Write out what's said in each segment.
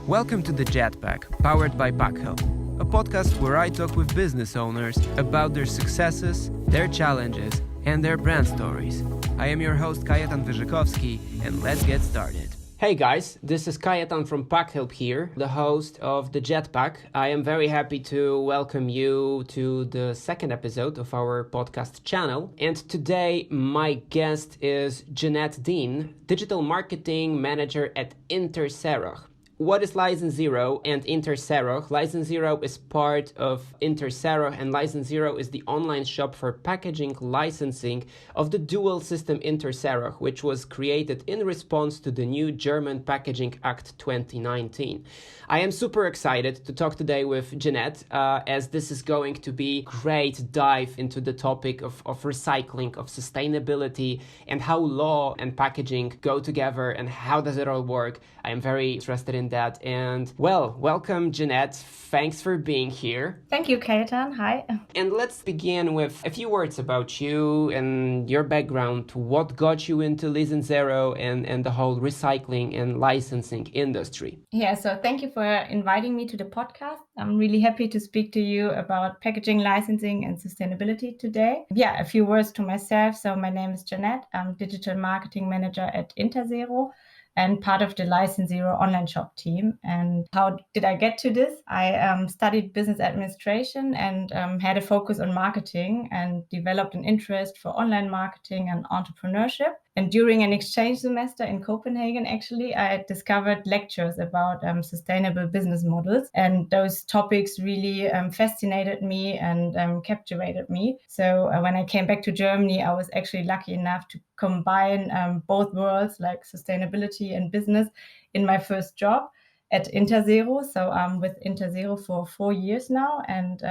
Welcome to the Jetpack, powered by Packhelp, a podcast where I talk with business owners about their successes, their challenges, and their brand stories. I am your host, Kajetan Wyrzykowski, and let's get started. Hey guys, this is Kajetan from Packhelp here, the host of the Jetpack. I am very happy to welcome you to the second episode of our podcast channel. And today my guest is Jeannette Dinh, Digital Marketing Manager at Lizenzero. What is Lizenzero and Lizenzero? Lizenzero is part of Lizenzero, and Lizenzero is the online shop for packaging licensing of the dual system Lizenzero, which was created in response to the new German Packaging Act 2019. I am super excited to talk today with Jeannette, as this is going to be a great dive into the topic of recycling, of sustainability, and how law and packaging go together and how does it all work. I am very interested in that. And well, welcome, Jeannette. Thanks for being here. Thank you, Kajetan. Hi. And let's begin with a few words about you and your background. What got you into Lizenzero and the whole recycling and licensing industry? Yeah, so thank you for inviting me to the podcast. I'm really happy to speak to you about packaging, licensing, and sustainability today. Yeah, a few words to myself. So my name is Jeannette. I'm Digital Marketing Manager at Lizenzero and part of the Lizenzero online shop team. And how did I get to this? I studied business administration and had a focus on marketing and developed an interest for online marketing and entrepreneurship. And during an exchange semester in Copenhagen, actually, I discovered lectures about sustainable business models. And those topics really fascinated me and captivated me. So when I came back to Germany, I was actually lucky enough to combine both worlds, like sustainability and business, in my first job at Lizenzero. So I'm with Lizenzero for 4 years now. And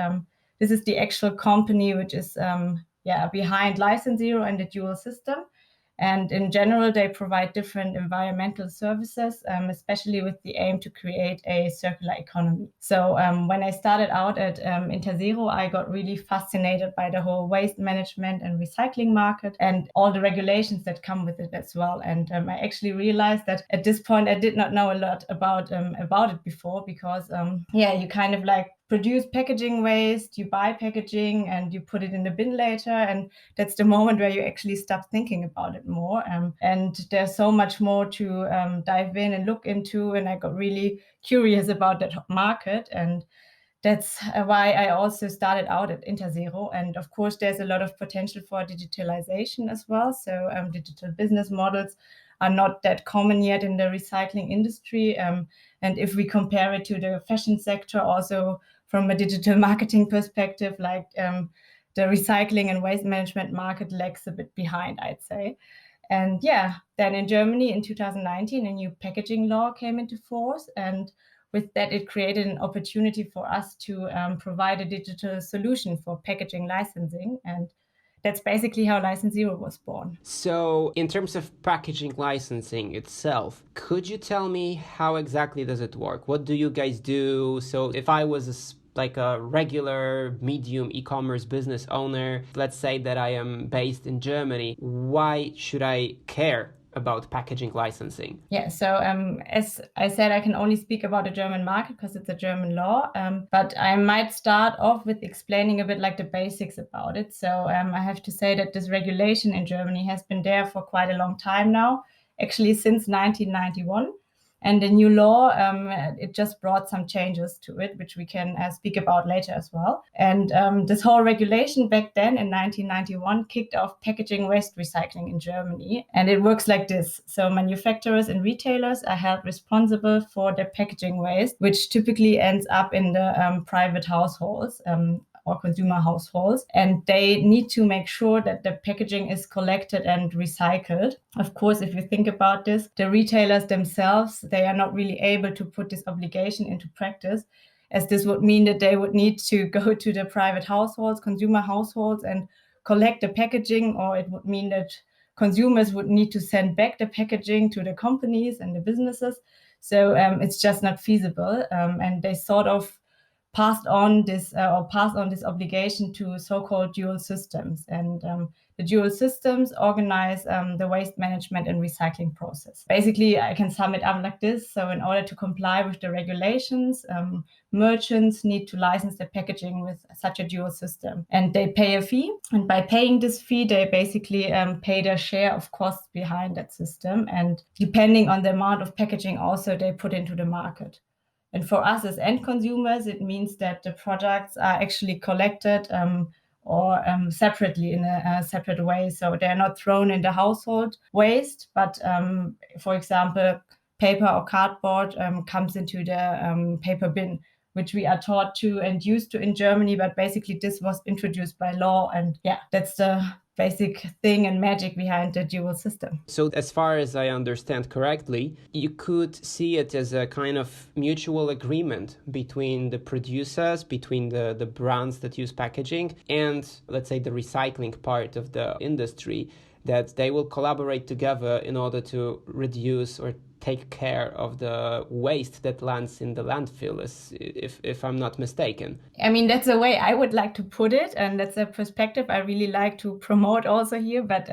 this is the actual company which is behind Lizenzero and the dual system. And in general, they provide different environmental services, especially with the aim to create a circular economy. So when I started out at Lizenzero, I got really fascinated by the whole waste management and recycling market and all the regulations that come with it as well. And I actually realized that at this point, I did not know a lot about it before because, you kind of like produce packaging waste, you buy packaging and you put it in the bin later. And that's the moment where you actually start thinking about it more. And there's so much more to dive in and look into. And I got really curious about that market. And that's why I also started out at Lizenzero. And of course, there's a lot of potential for digitalization as well. So digital business models are not that common yet in the recycling industry. And if we compare it to the fashion sector, also from a digital marketing perspective, like the recycling and waste management market lags a bit behind, I'd say. And then in Germany in 2019, a new packaging law came into force. And with that, it created an opportunity for us to provide a digital solution for packaging licensing. And that's basically how Lizenzero was born. So in terms of packaging licensing itself, could you tell me how exactly does it work? What do you guys do? So if I was like a regular medium e-commerce business owner, let's say that I am based in Germany, why should I care about packaging licensing? Yeah, so as I said, I can only speak about the German market because it's a German law, but I might start off with explaining a bit like the basics about it. So I have to say that this regulation in Germany has been there for quite a long time now, actually since 1991. And the new law, it just brought some changes to it, which we can speak about later as well. And this whole regulation back then in 1991 kicked off packaging waste recycling in Germany. And it works like this. So manufacturers and retailers are held responsible for their packaging waste, which typically ends up in the private households. Or consumer households, and they need to make sure that the packaging is collected and recycled. Of course, if you think about this, the retailers themselves, they are not really able to put this obligation into practice, as this would mean that they would need to go to the private households, consumer households, and collect the packaging, or it would mean that consumers would need to send back the packaging to the companies and the businesses. So it's just not feasible. And they sort of passed on this obligation to so-called dual systems. And the dual systems organize the waste management and recycling process. Basically, I can sum it up like this. So in order to comply with the regulations, merchants need to license their packaging with such a dual system. And they pay a fee. And by paying this fee, they basically pay their share of costs behind that system. And depending on the amount of packaging also they put into the market. And for us as end consumers, it means that the products are actually collected or separately in a separate way. So they're not thrown in the household waste, but for example, paper or cardboard comes into the paper bin, which we are taught to and used to in Germany. But basically, this was introduced by law. And yeah, that's the basic thing and magic behind the dual system. So as far as I understand correctly, you could see it as a kind of mutual agreement between the producers, between the brands that use packaging and, let's say, the recycling part of the industry, that they will collaborate together in order to reduce or take care of the waste that lands in the landfill, if I'm not mistaken. I mean, that's the way I would like to put it, and that's a perspective I really like to promote also here. But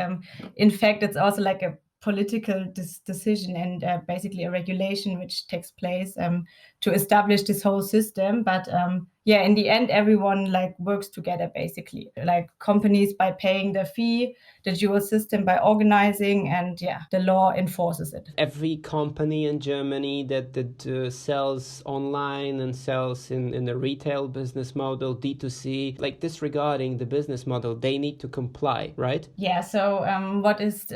in fact, it's also like a political decision and basically a regulation which takes place to establish this whole system. But yeah, in the end, everyone like works together basically, like companies by paying the fee, the dual system by organizing, and yeah, the law enforces it. Every company in Germany that sells online and sells in the retail business model, D2C, like disregarding the business model, they need to comply, right? Yeah, so what is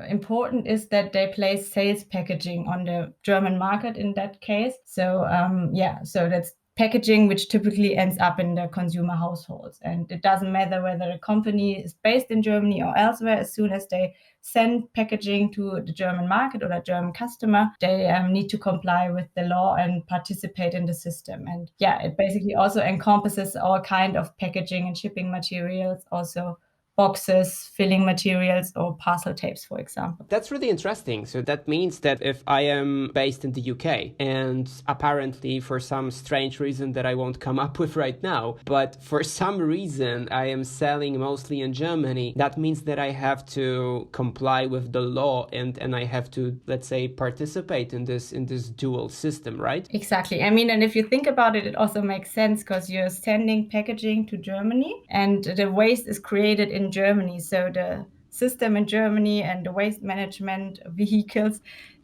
important is that they place sales packaging on the German market in that case. So yeah, so that's packaging which typically ends up in the consumer households. And it doesn't matter whether a company is based in Germany or elsewhere, as soon as they send packaging to the German market or the German customer, they need to comply with the law and participate in the system. And yeah, it basically also encompasses all kind of packaging and shipping materials, also boxes, filling materials, or parcel tapes, for example. That's really interesting. So that means that if I am based in the UK and apparently for some strange reason that I won't come up with right now, but for some reason I am selling mostly in Germany, that means that I have to comply with the law and I have to, let's say, participate in this dual system, right? Exactly. I mean, and if you think about it, it also makes sense because you're sending packaging to Germany and the waste is created in Germany. So the system in Germany and the waste management vehicles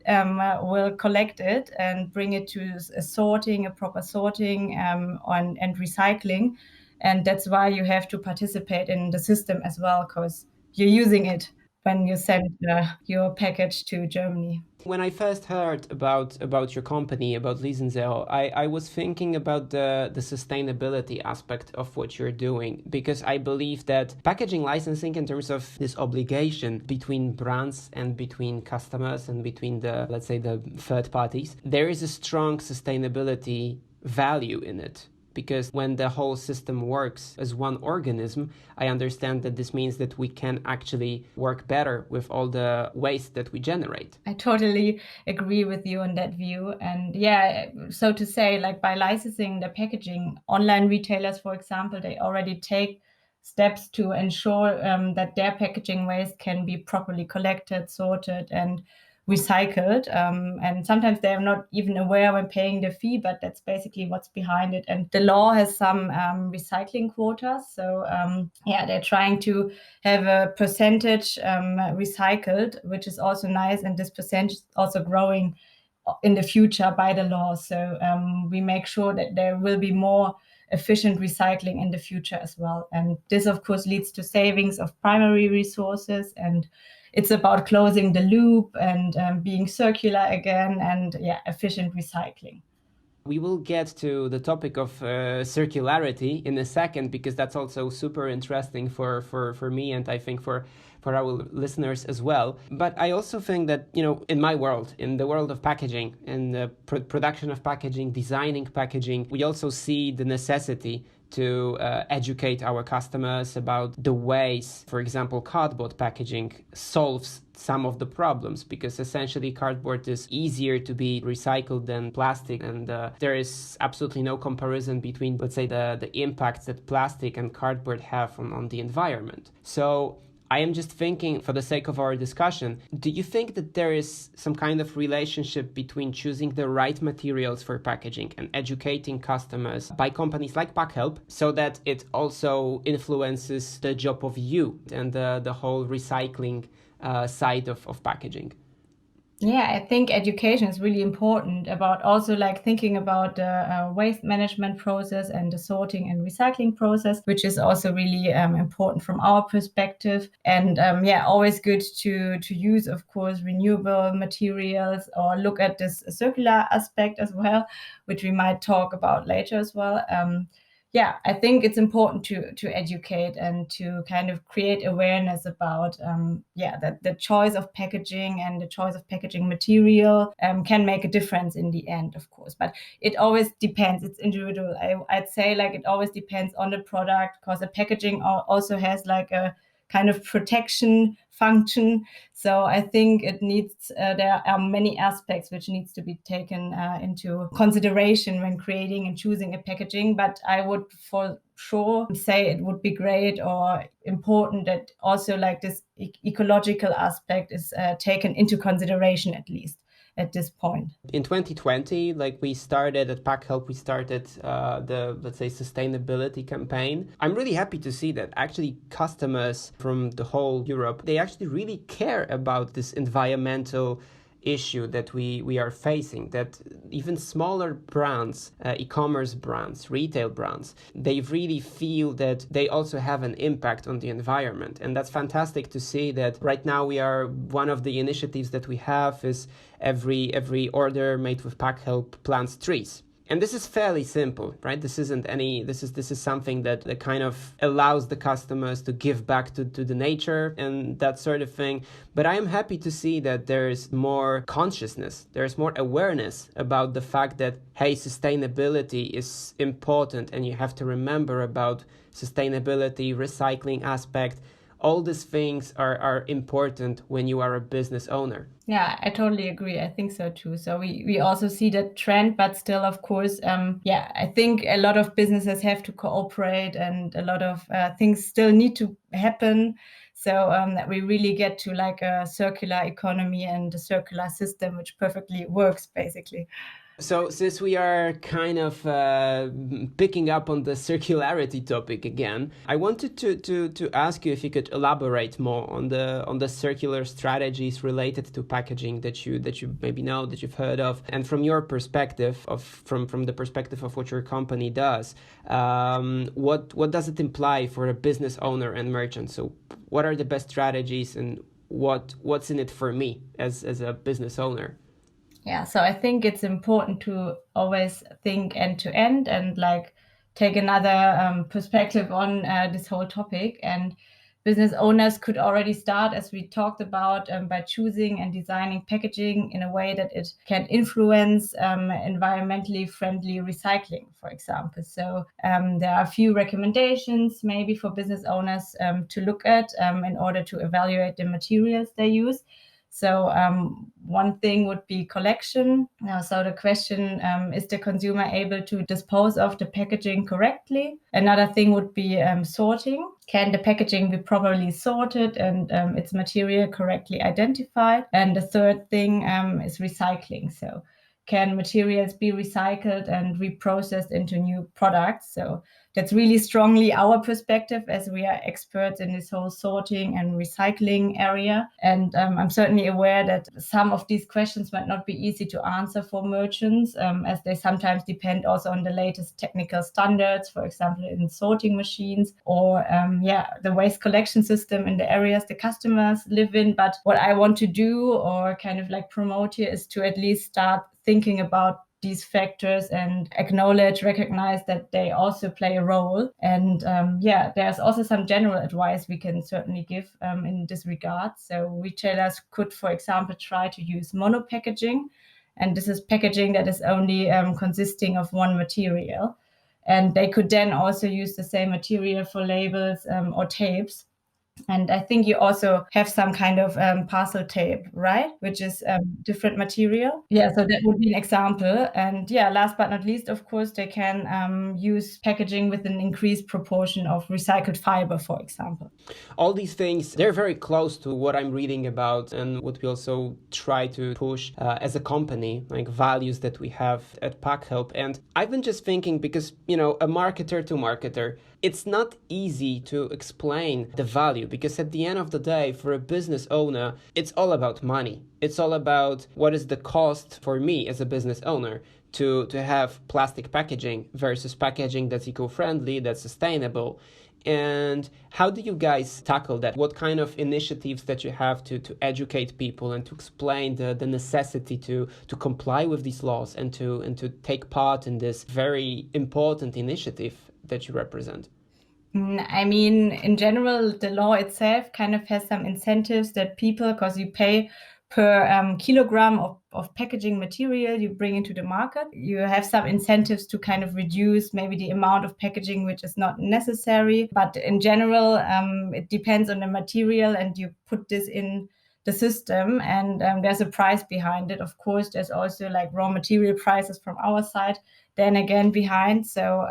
will collect it and bring it to a proper sorting and recycling. And that's why you have to participate in the system as well, because you're using it when you send your package to Germany. When I first heard about your company, about Lizenzero, I was thinking about the sustainability aspect of what you're doing, because I believe that packaging licensing, in terms of this obligation between brands and between customers and between the, let's say, the third parties, there is a strong sustainability value in it. Because when the whole system works as one organism, I understand that this means that we can actually work better with all the waste that we generate. I totally agree with you on that view. And yeah, so to say, like by licensing the packaging, online retailers, for example, they already take steps to ensure that their packaging waste can be properly collected, sorted, and recycled. And sometimes they're not even aware when paying the fee, but that's basically what's behind it. And the law has some recycling quotas. So yeah, they're trying to have a percentage recycled, which is also nice. And this percentage is also growing in the future by the law. So we make sure that there will be more efficient recycling in the future as well. And this, of course, leads to savings of primary resources, and it's about closing the loop and being circular again, and yeah, efficient recycling. We will get to the topic of circularity in a second, because that's also super interesting for me, and I think for for our listeners as well. But I also think that, in my world, in the world of packaging, in the production of packaging, designing packaging, we also see the necessity to educate our customers about the ways, for example, cardboard packaging solves some of the problems, because essentially cardboard is easier to be recycled than plastic, and there is absolutely no comparison between, let's say, the impacts that plastic and cardboard have on the environment. So I am just thinking, for the sake of our discussion, do you think that there is some kind of relationship between choosing the right materials for packaging and educating customers by companies like Packhelp, so that it also influences the job of you and the whole recycling side of packaging? Yeah, I think education is really important about also like thinking about the waste management process and the sorting and recycling process, which is also really important from our perspective. And always good to use, of course, renewable materials, or look at this circular aspect as well, which we might talk about later as well. I think it's important to educate and to kind of create awareness about that the choice of packaging and the choice of packaging material can make a difference in the end, of course. But it always depends. It's individual. I'd say like it always depends on the product, because the packaging also has like a kind of protection function. So I think it needs, there are many aspects which needs to be taken into consideration when creating and choosing a packaging. But I would for sure say it would be great or important that also like this ecological aspect is taken into consideration, at least at this point. In 2020, like we started at Packhelp, we started the, let's say, sustainability campaign. I'm really happy to see that actually customers from the whole Europe, they actually really care about this environmental issue that we are facing, that even smaller brands, e-commerce brands, retail brands, they really feel that they also have an impact on the environment. And that's fantastic to see that right now one of the initiatives that we have is every order made with Packhelp plants trees. And this is fairly simple, right? This is something that kind of allows the customers to give back to the nature and that sort of thing. But I am happy to see that there is more consciousness, there is more awareness about the fact that, hey, sustainability is important and you have to remember about sustainability, recycling aspect. All these things are important when you are a business owner. Yeah, I totally agree. I think so too. So we also see that trend, but still, of course, I think a lot of businesses have to cooperate and a lot of things still need to happen. So that we really get to like a circular economy and a circular system, which perfectly works, basically. So since we are kind of picking up on the circularity topic again, I wanted to ask you if you could elaborate more on the circular strategies related to packaging that you maybe know, that you've heard of, and from your perspective from the perspective of what your company does, what does it imply for a business owner and merchant? So what are the best strategies, and what's in it for me as a business owner? Yeah, so I think it's important to always think end to end and like take another perspective on this whole topic. And business owners could already start, as we talked about, by choosing and designing packaging in a way that it can influence environmentally friendly recycling, for example. So there are a few recommendations maybe for business owners to look at in order to evaluate the materials they use. So one thing would be collection. So the question, is the consumer able to dispose of the packaging correctly? Another thing would be sorting. Can the packaging be properly sorted and its material correctly identified? And the third thing is recycling. So can materials be recycled and reprocessed into new products? So that's really strongly our perspective, as we are experts in this whole sorting and recycling area. And I'm certainly aware that some of these questions might not be easy to answer for merchants, as they sometimes depend also on the latest technical standards, for example, in sorting machines or the waste collection system in the areas the customers live in. But what I want to do or kind of like promote here is to at least start thinking about these factors and recognize that they also play a role. And there's also some general advice we can certainly give in this regard. So retailers could, for example, try to use mono packaging. And this is packaging that is only consisting of one material. And they could then also use the same material for labels or tapes. And I think you also have some kind of parcel tape, right? Which is different material. Yeah, so that would be an example. And yeah, last but not least, of course, they can use packaging with an increased proportion of recycled fiber, for example. All these things, they're very close to what I'm reading about and what we also try to push as a company, like values that we have at Packhelp. And I've been just thinking because, a marketer to marketer, it's not easy to explain the value because at the end of the day, for a business owner, it's all about money. It's all about what is the cost for me as a business owner to have plastic packaging versus packaging that's eco-friendly, that's sustainable. And how do you guys tackle that? What kind of initiatives that you have to educate people and to explain the necessity to comply with these laws and to take part in this very important initiative that you represent? I mean, in general, the law itself kind of has some incentives that people, because you pay per kilogram of packaging material you bring into the market, you have some incentives to kind of reduce maybe the amount of packaging which is not necessary. But in general, it depends on the material and you put this in the system and there's a price behind it. Of course, there's also like raw material prices from our side then again behind. So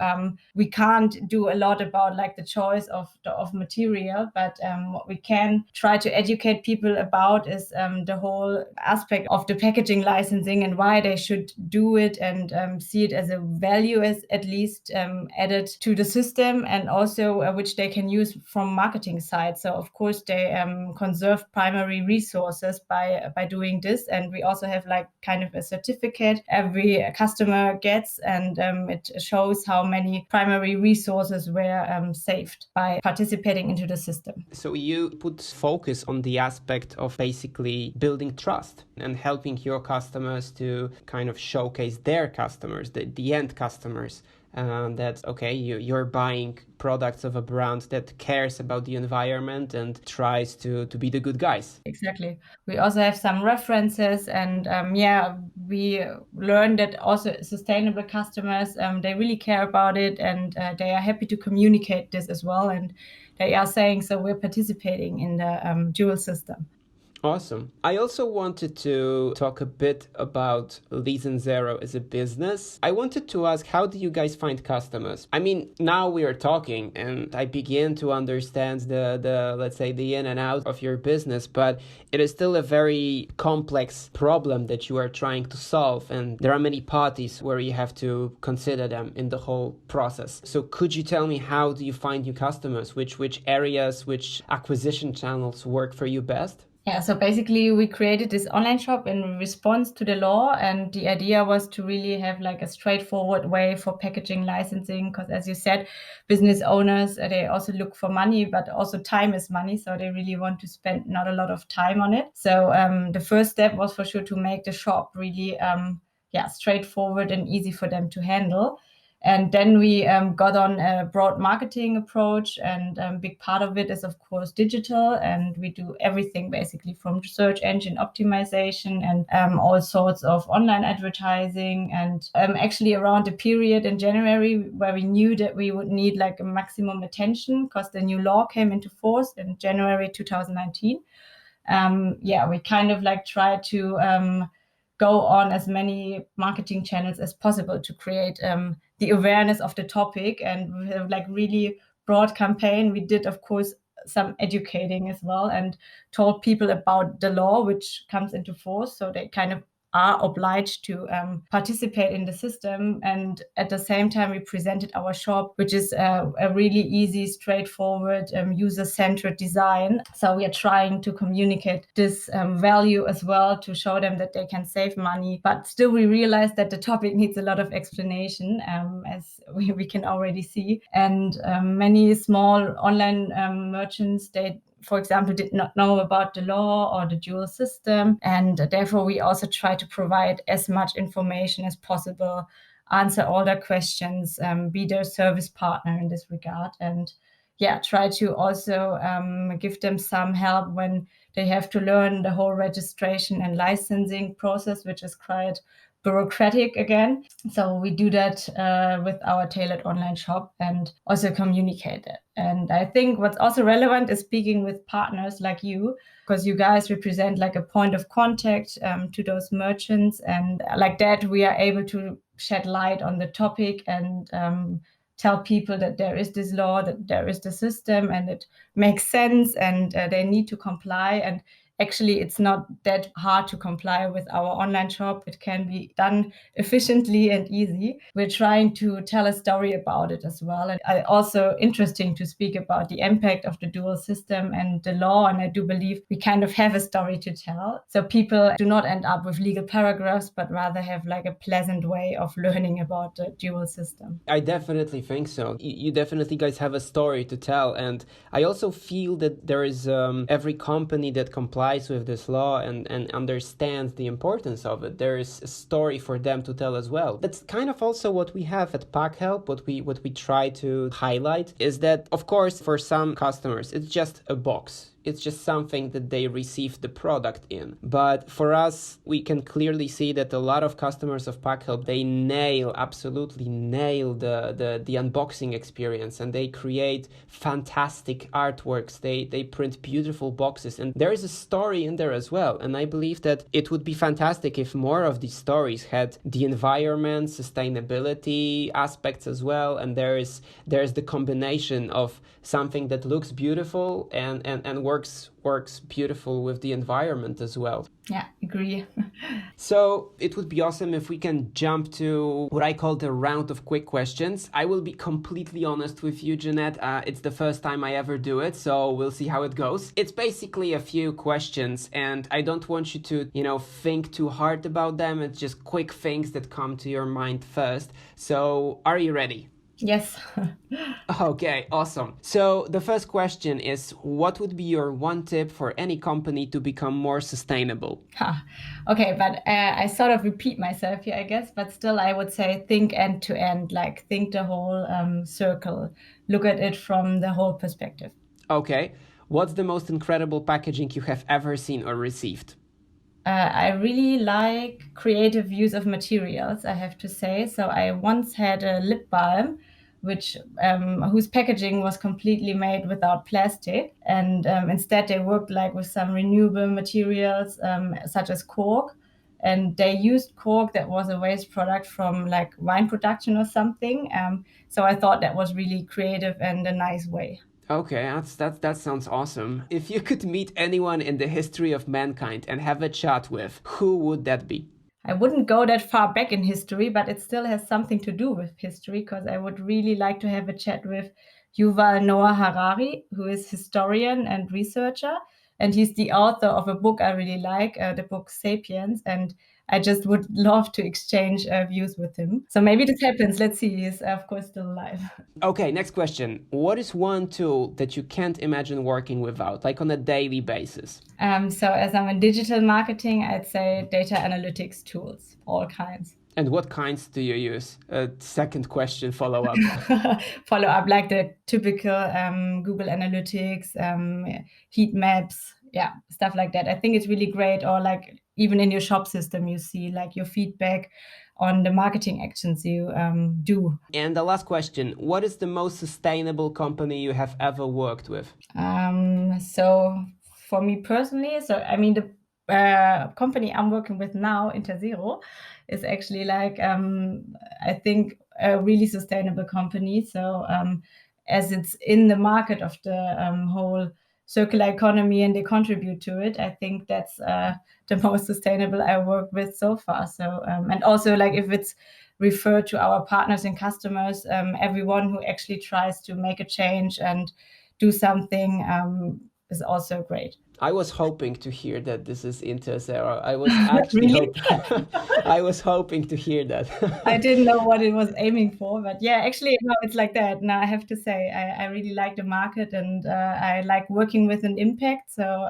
we can't do a lot about like the choice of material, but what we can try to educate people about is the whole aspect of the packaging licensing and why they should do it and see it as a value as at least added to the system and also which they can use from marketing side. So of course they conserve primary resources by doing this. And we also have like kind of a certificate every customer gets and it shows how many primary resources were saved by participating into the system. So you put focus on the aspect of basically building trust and helping your customers to kind of showcase their customers, the end customers, that, okay, you're buying products of a brand that cares about the environment and tries to be the good guys. Exactly. We also have some references and we learned that also sustainable customers, they really care about it and they are happy to communicate this as well. And they are saying, so we're participating in the dual system. Awesome. I also wanted to talk a bit about Lizenzero as a business. I wanted to ask, how do you guys find customers? I mean, now we are talking and I begin to understand the let's say, the in and out of your business, but it is still a very complex problem that you are trying to solve. And there are many parties where you have to consider them in the whole process. So could you tell me, how do you find new customers? Which areas, which acquisition channels work for you best? Yeah, so basically we created this online shop in response to the law, and the idea was to really have like a straightforward way for packaging licensing, because as you said, business owners, they also look for money, but also time is money, so they really want to spend not a lot of time on it. So the first step was for sure to make the shop really straightforward and easy for them to handle. And then we got on a broad marketing approach, and a big part of it is, of course, digital. And we do everything basically from search engine optimization and all sorts of online advertising. And actually around the period in January where we knew that we would need like a maximum attention because the new law came into force in January 2019. We kind of like tried to go on as many marketing channels as possible to create the awareness of the topic, and we have like really broad campaign. We did, of course, some educating as well and told people about the law which comes into force, so they kind of are obliged to participate in the system. And at the same time, we presented our shop, which is a really easy, straightforward, user-centered design. So we are trying to communicate this value as well to show them that they can save money. But still, we realize that the topic needs a lot of explanation, as we can already see. And many small online merchants, they for example, did not know about the law or the dual system. And therefore, we also try to provide as much information as possible, answer all their questions, be their service partner in this regard. And try to also give them some help when they have to learn the whole registration and licensing process, which is quite bureaucratic again. So we do that with our tailored online shop and also communicate it. And I think what's also relevant is speaking with partners like you, because you guys represent like a point of contact to those merchants. And like that, we are able to shed light on the topic and tell people that there is this law, that there is the system, and it makes sense, and they need to comply. And actually, it's not that hard to comply with our online shop. It can be done efficiently and easy. We're trying to tell a story about it as well. And also interesting to speak about the impact of the dual system and the law. And I do believe we kind of have a story to tell. So people do not end up with legal paragraphs, but rather have like a pleasant way of learning about the dual system. I definitely think so. You definitely guys have a story to tell. And I also feel that there is every company that complies with this law and understands the importance of it. There is a story for them to tell as well. That's kind of also what we have at Packhelp. What we try to highlight is that, of course, for some customers, it's just a box. It's just something that they receive the product in. But for us, we can clearly see that a lot of customers of Packhelp, they absolutely nail the unboxing experience, and they create fantastic artworks. They print beautiful boxes, and there is a story in there as well. And I believe that it would be fantastic if more of these stories had the environment, sustainability aspects as well. And there's the combination of something that looks beautiful and works beautiful with the environment as well. Yeah, agree. So it would be awesome if we can jump to what I call the round of quick questions. I will be completely honest with you, Jeannette. It's the first time I ever do it, so we'll see how it goes. It's basically a few questions, and I don't want you to, think too hard about them. It's just quick things that come to your mind first. So are you ready? Yes. Okay, awesome. So the first question is, what would be your one tip for any company to become more sustainable? Okay, but I sort of repeat myself here, I guess, but still I would say think end to end, like think the whole circle, look at it from the whole perspective. Okay, what's the most incredible packaging you have ever seen or received? I really like creative use of materials, I have to say. So I once had a lip balm, whose packaging was completely made without plastic, and instead they worked like with some renewable materials, such as cork. And they used cork that was a waste product from like wine production or something. So I thought that was really creative and a nice way. Okay, that sounds awesome. If you could meet anyone in the history of mankind and have a chat with, who would that be? I wouldn't go that far back in history, but it still has something to do with history, because I would really like to have a chat with Yuval Noah Harari, who is historian and researcher. And he's the author of a book I really like, the book Sapiens. And I just would love to exchange views with him. So maybe this happens. Let's see. He's, of course, still alive. Okay, next question. What is one tool that you can't imagine working without, like on a daily basis? So as I'm in digital marketing, I'd say data analytics tools, all kinds. And what kinds do you use? Second question, follow up. Follow up, like the typical Google Analytics, heat maps, stuff like that. I think it's really great. Or like even in your shop system, you see like your feedback on the marketing actions you do. And the last question, what is the most sustainable company you have ever worked with? So for me personally, the company I'm working with now, Interzero, is actually like, I think, a really sustainable company. So as it's in the market of the whole circular economy and they contribute to it, I think that's the most sustainable I worked with so far. So and also like if it's referred to our partners and customers, everyone who actually tries to make a change and do something is also great. I was hoping to hear that this is Untitled. I was actually Really? I was hoping to hear that. I didn't know what it was aiming for, but yeah, actually, no, it's like that. Now I have to say, I really like the market, and I like working with an impact. So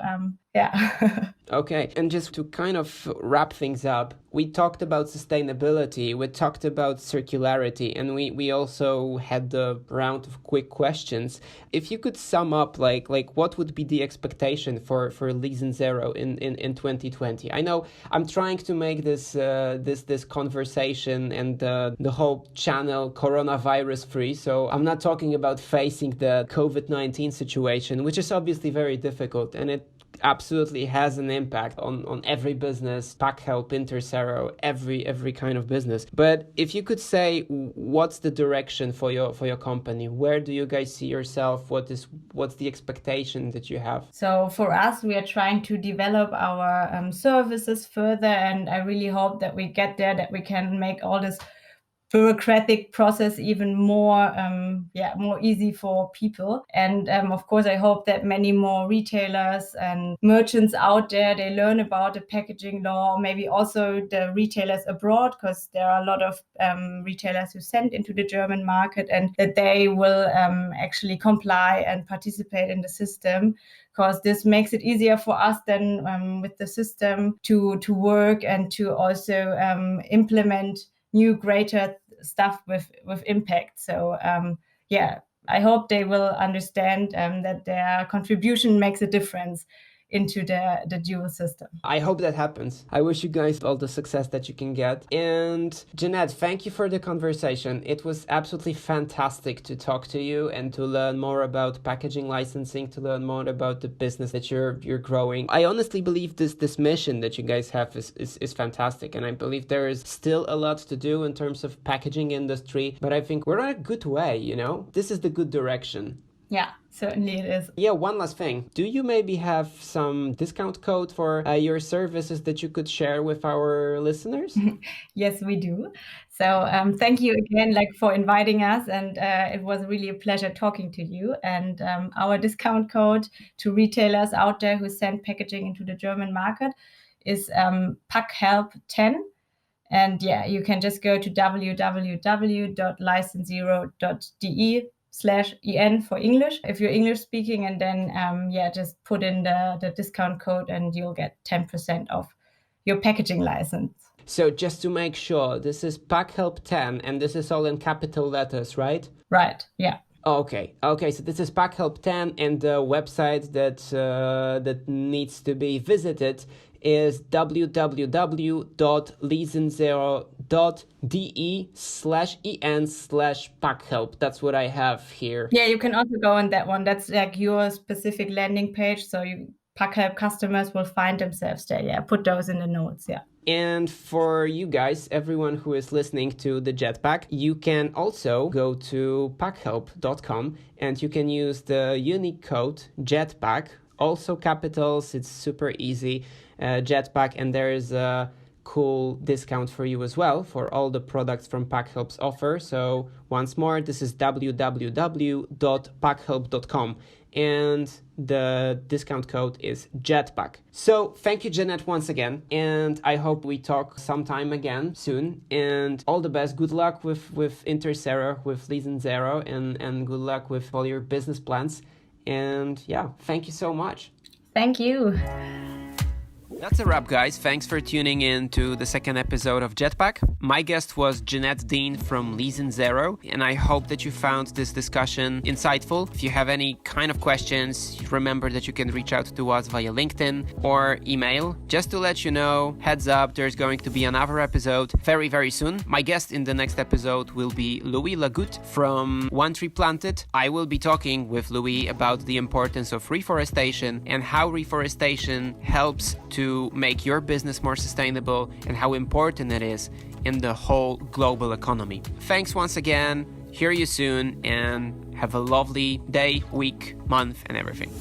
yeah. Okay, and just to kind of wrap things up, we talked about sustainability, we talked about circularity, and we also had the round of quick questions. If you could sum up, like what would be the expectation for Lizenzero in 2020? I know I'm trying to make this this conversation and the whole channel coronavirus free, so I'm not talking about facing the COVID-19 situation, which is obviously very difficult, and it absolutely has an impact on every business, Packhelp, Untitled, every kind of business. But if you could say, what's the direction for your company? Where do you guys see yourself? What's the expectation that you have? So for us, we are trying to develop our services further, and I really hope that we get there, that we can make all this bureaucratic process even more more easy for people. And of course, I hope that many more retailers and merchants out there, they learn about the packaging law, maybe also the retailers abroad, because there are a lot of retailers who send into the German market, and that they will actually comply and participate in the system, because this makes it easier for us then with the system to work and to also implement new greater stuff with impact. So I hope they will understand that their contribution makes a difference into the dual system. I hope that happens. I wish you guys all the success that you can get. And Jeannette, thank you for the conversation. It was absolutely fantastic to talk to you and to learn more about packaging licensing, to learn more about the business that you're growing. I honestly believe this mission that you guys have is fantastic, and I believe there is still a lot to do in terms of packaging industry, but I think we're on a good way, you know? This is the good direction. Yeah, certainly it is. Yeah, one last thing. Do you maybe have some discount code for your services that you could share with our listeners? Yes, we do. So thank you again, for inviting us, and it was really a pleasure talking to you. And our discount code to retailers out there who send packaging into the German market is Packhelp10. And yeah, you can just go to www.lizenzero.de/en for English if you're English speaking, and then just put in the discount code and you'll get 10% off your packaging license. So just to make sure, this is Packhelp10, and this is all in capital letters, right? Right, yeah. Okay, so this is Packhelp10, and the website that needs to be visited is www.lizenzero.de/en/Packhelp. That's what I have here. Yeah, you can also go on that one. That's your specific landing page, so Packhelp customers will find themselves there. Yeah, put those in the notes, yeah. And for you guys, everyone who is listening to the Jetpack, you can also go to packhelp.com and you can use the unique code Jetpack, also capitals. It's super easy, Jetpack, and there is a cool discount for you as well for all the products from Packhelp's offer. So once more, this is www.packhelp.com. And the discount code is Jetpack. So thank you, Jeannette, once again, and I hope we talk sometime again soon. And all the best. Good luck with Untitled, with Lizenzero, and good luck with all your business plans. And yeah, thank you so much. Thank you. That's a wrap, guys. Thanks for tuning in to the second episode of Jetpack. My guest was Jeannette Dinh from Lizenzero, and I hope that you found this discussion insightful. If you have any kind of questions, remember that you can reach out to us via LinkedIn or email. Just to let you know, heads up, there's going to be another episode very, very soon. My guest in the next episode will be Louis Lagut from One Tree Planted. I will be talking with Louis about the importance of reforestation and how reforestation helps to make your business more sustainable and how important it is in the whole global economy. Thanks once again. Hear you soon and have a lovely day, week, month, and everything.